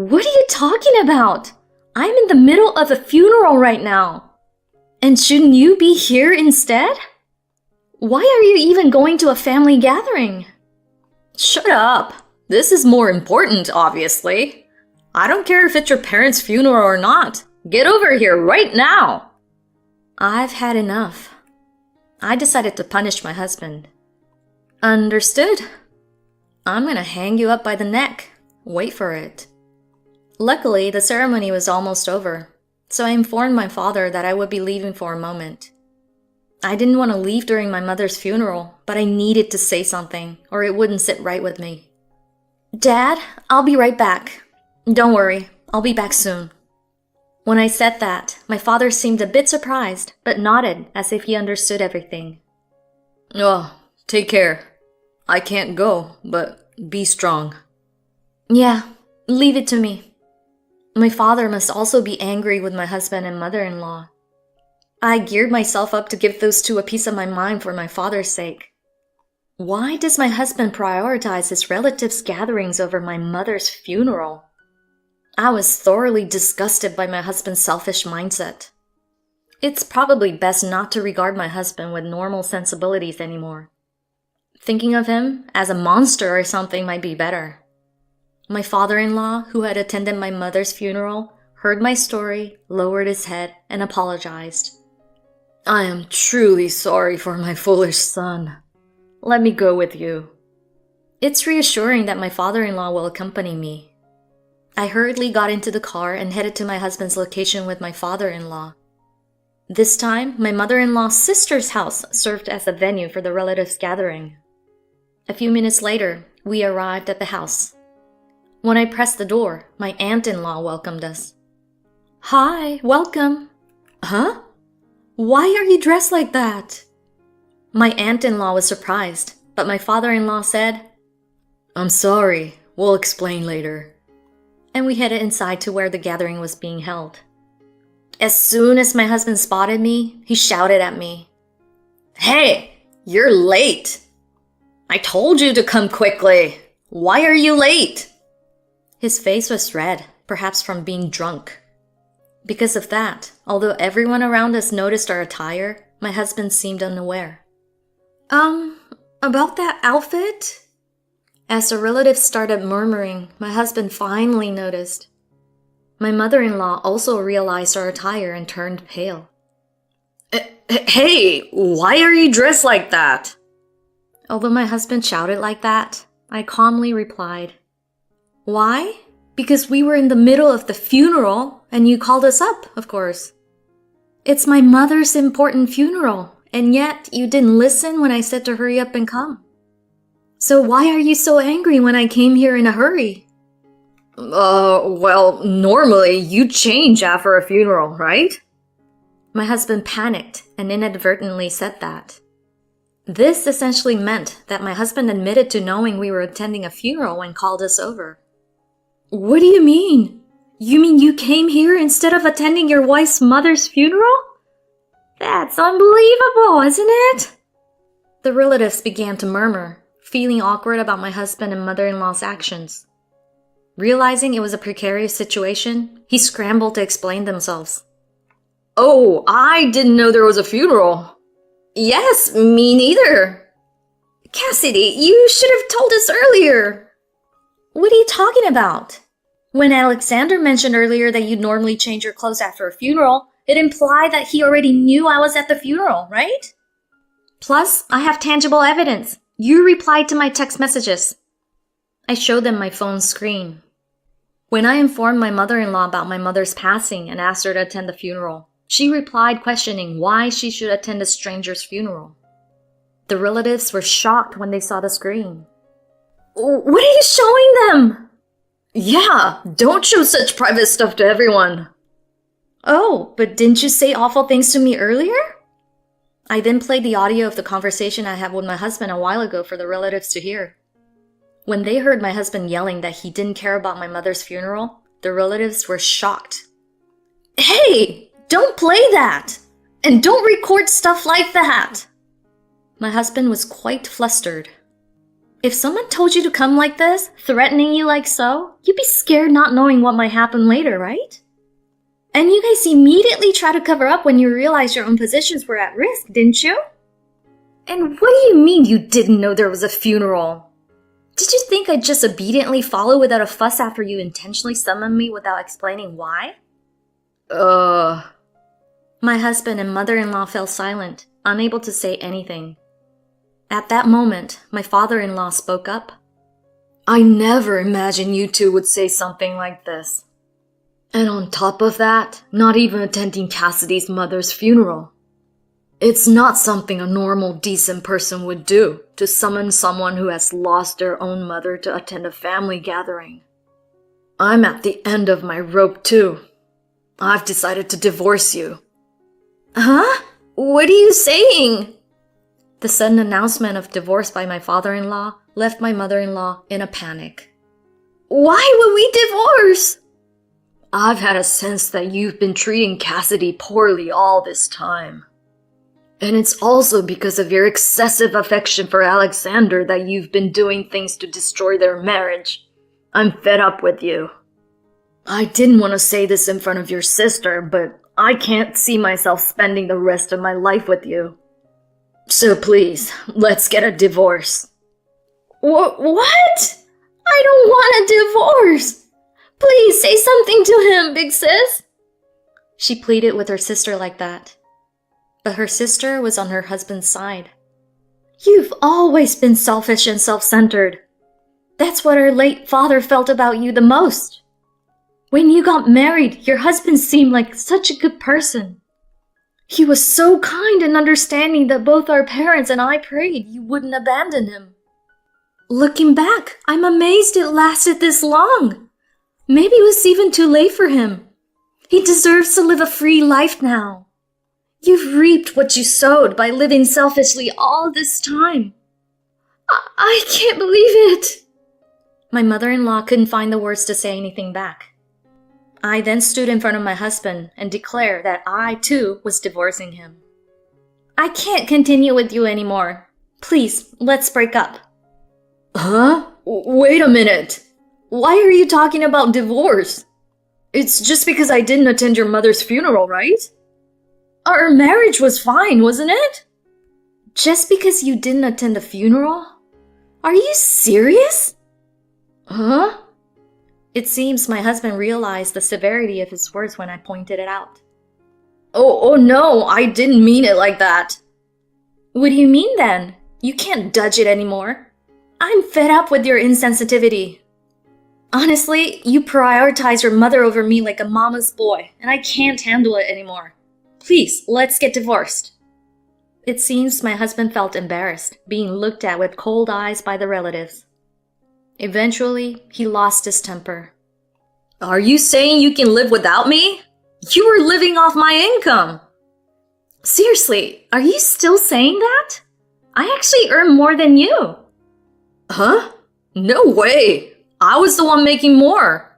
What are you talking about? I'm in the middle of a funeral right now. And shouldn't you be here instead? Why are you even going to a family gathering? Shut up. This is more important, obviously. I don't care if it's your parents' funeral or not. Get over here right now. I've had enough. I decided to punish my husband. Understood. I'm gonna hang you up by the neck. Wait for it. Luckily, the ceremony was almost over, so I informed my father that I would be leaving for a moment. I didn't want to leave during my mother's funeral, but I needed to say something, or it wouldn't sit right with me. Dad, I'll be right back. Don't worry, I'll be back soon. When I said that, my father seemed a bit surprised, but nodded as if he understood everything. Oh, take care. I can't go, but be strong. Yeah, leave it to me. My father must also be angry with my husband and mother-in-law. I geared myself up to give those two a piece of my mind for my father's sake. Why does my husband prioritize his relatives' gatherings over my mother's funeral? I was thoroughly disgusted by my husband's selfish mindset. It's probably best not to regard my husband with normal sensibilities anymore. Thinking of him as a monster or something might be better. My father-in-law, who had attended my mother's funeral, heard my story, lowered his head, and apologized. I am truly sorry for my foolish son. Let me go with you. It's reassuring that my father-in-law will accompany me. I hurriedly got into the car and headed to my husband's location with my father-in-law. This time, my mother-in-law's sister's house served as a venue for the relatives' gathering. A few minutes later, we arrived at the house. When I pressed the door, my aunt-in-law welcomed us. Hi, welcome. Huh? Why are you dressed like that? My aunt-in-law was surprised, but my father-in-law said, I'm sorry, we'll explain later. And we headed inside to where the gathering was being held. As soon as my husband spotted me, he shouted at me. Hey, you're late. I told you to come quickly. Why are you late? His face was red, perhaps from being drunk. Because of that, although everyone around us noticed our attire, my husband seemed unaware. About that outfit? As the relatives started murmuring, my husband finally noticed. My mother-in-law also realized our attire and turned pale. Hey, why are you dressed like that? Although my husband shouted like that, I calmly replied, Why? Because we were in the middle of the funeral and you called us up, of course. It's my mother's important funeral, and yet you didn't listen when I said to hurry up and come. So why are you so angry when I came here in a hurry? Well, normally you change after a funeral, right? My husband panicked and inadvertently said that. This essentially meant that my husband admitted to knowing we were attending a funeral when called us over. What do you mean? You mean you came here instead of attending your wife's mother's funeral? That's unbelievable, isn't it? The relatives began to murmur, feeling awkward about my husband and mother-in-law's actions. Realizing it was a precarious situation, he scrambled to explain themselves. Oh, I didn't know there was a funeral. Yes, me neither. Cassidy, you should have told us earlier. What are you talking about? When Alexander mentioned earlier that you'd normally change your clothes after a funeral, it implied that he already knew I was at the funeral, right? Plus, I have tangible evidence. You replied to my text messages. I showed them my phone screen. When I informed my mother-in-law about my mother's passing and asked her to attend the funeral, she replied questioning why she should attend a stranger's funeral. The relatives were shocked when they saw the screen. What are you showing them? Yeah, don't show such private stuff to everyone. Oh, but didn't you say awful things to me earlier? I then played the audio of the conversation I had with my husband a while ago for the relatives to hear. When they heard my husband yelling that he didn't care about my mother's funeral, the relatives were shocked. Hey! Don't play that! And don't record stuff like that! My husband was quite flustered. If someone told you to come like this, threatening you like so, you'd be scared not knowing what might happen later, right? And you guys immediately try to cover up when you realized your own positions were at risk, didn't you? And what do you mean you didn't know there was a funeral? Did you think I'd just obediently follow without a fuss after you intentionally summoned me without explaining why? My husband and mother-in-law fell silent, unable to say anything. At that moment, my father-in-law spoke up. I never imagined you two would say something like this. And on top of that, not even attending Cassidy's mother's funeral. It's not something a normal, decent person would do, to summon someone who has lost their own mother to attend a family gathering. I'm at the end of my rope too. I've decided to divorce you. Huh? What are you saying? The sudden announcement of divorce by my father-in-law left my mother-in-law in a panic. Why would we divorce? I've had a sense that you've been treating Cassidy poorly all this time. And it's also because of your excessive affection for Alexander that you've been doing things to destroy their marriage. I'm fed up with you. I didn't want to say this in front of your sister, but I can't see myself spending the rest of my life with you. So please, let's get a divorce. What? I don't want a divorce. Please say something to him, big sis. She pleaded with her sister like that. But her sister was on her husband's side. You've always been selfish and self-centered. That's what our late father felt about you the most. When you got married, your husband seemed like such a good person. He was so kind and understanding that both our parents and I prayed you wouldn't abandon him. Looking back, I'm amazed it lasted this long. Maybe it was even too late for him. He deserves to live a free life now. You've reaped what you sowed by living selfishly all this time. I can't believe it. My mother-in-law couldn't find the words to say anything back. I then stood in front of my husband and declared that I, too, was divorcing him. I can't continue with you anymore. Please, let's break up. Huh? Wait a minute. Why are you talking about divorce? It's just because I didn't attend your mother's funeral, right? Our marriage was fine, wasn't it? Just because you didn't attend the funeral? Are you serious? Huh? It seems my husband realized the severity of his words when I pointed it out. Oh no, I didn't mean it like that. What do you mean then? You can't dodge it anymore. I'm fed up with your insensitivity. Honestly, you prioritize your mother over me like a mama's boy, and I can't handle it anymore. Please, let's get divorced. It seems my husband felt embarrassed, being looked at with cold eyes by the relatives. Eventually, he lost his temper. Are you saying you can live without me? You were living off my income. Seriously, are you still saying that? I actually earn more than you. Huh? No way. I was the one making more.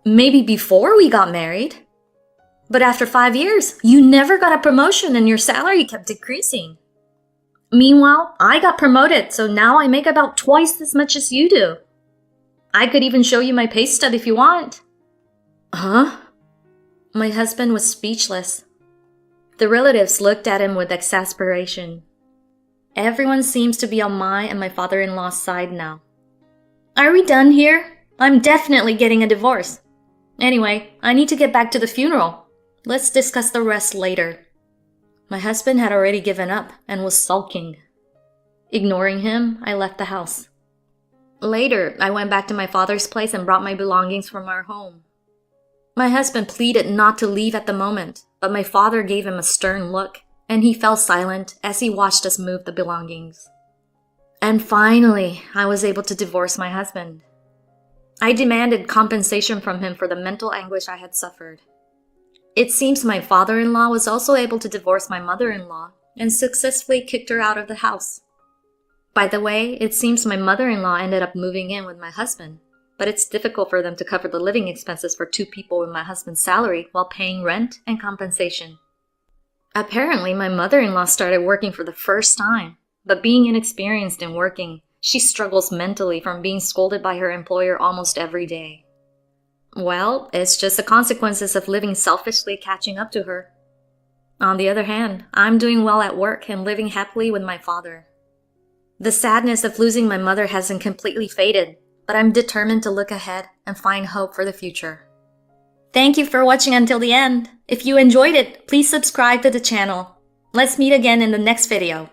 Maybe before we got married. But after 5 years, you never got a promotion and your salary kept decreasing. Meanwhile, I got promoted, so now I make about twice as much as you do. I could even show you my pay stub if you want. Huh? My husband was speechless. The relatives looked at him with exasperation. Everyone seems to be on my and my father-in-law's side now. Are we done here? I'm definitely getting a divorce. Anyway, I need to get back to the funeral. Let's discuss the rest later. My husband had already given up and was sulking. Ignoring him, I left the house. Later, I went back to my father's place and brought my belongings from our home. My husband pleaded not to leave at the moment, but my father gave him a stern look, and he fell silent as he watched us move the belongings. And finally, I was able to divorce my husband. I demanded compensation from him for the mental anguish I had suffered. It seems my father-in-law was also able to divorce my mother-in-law and successfully kicked her out of the house. By the way, it seems my mother-in-law ended up moving in with my husband, but it's difficult for them to cover the living expenses for 2 people with my husband's salary while paying rent and compensation. Apparently, my mother-in-law started working for the first time, but being inexperienced in working, She struggles mentally from being scolded by her employer almost every day. Well, it's just the consequences of living selfishly catching up to her. On the other hand, I'm doing well at work and living happily with my father. The sadness of losing my mother hasn't completely faded, but I'm determined to look ahead and find hope for the future. Thank you for watching until the end. If you enjoyed it, please subscribe to the channel. Let's meet again in the next video.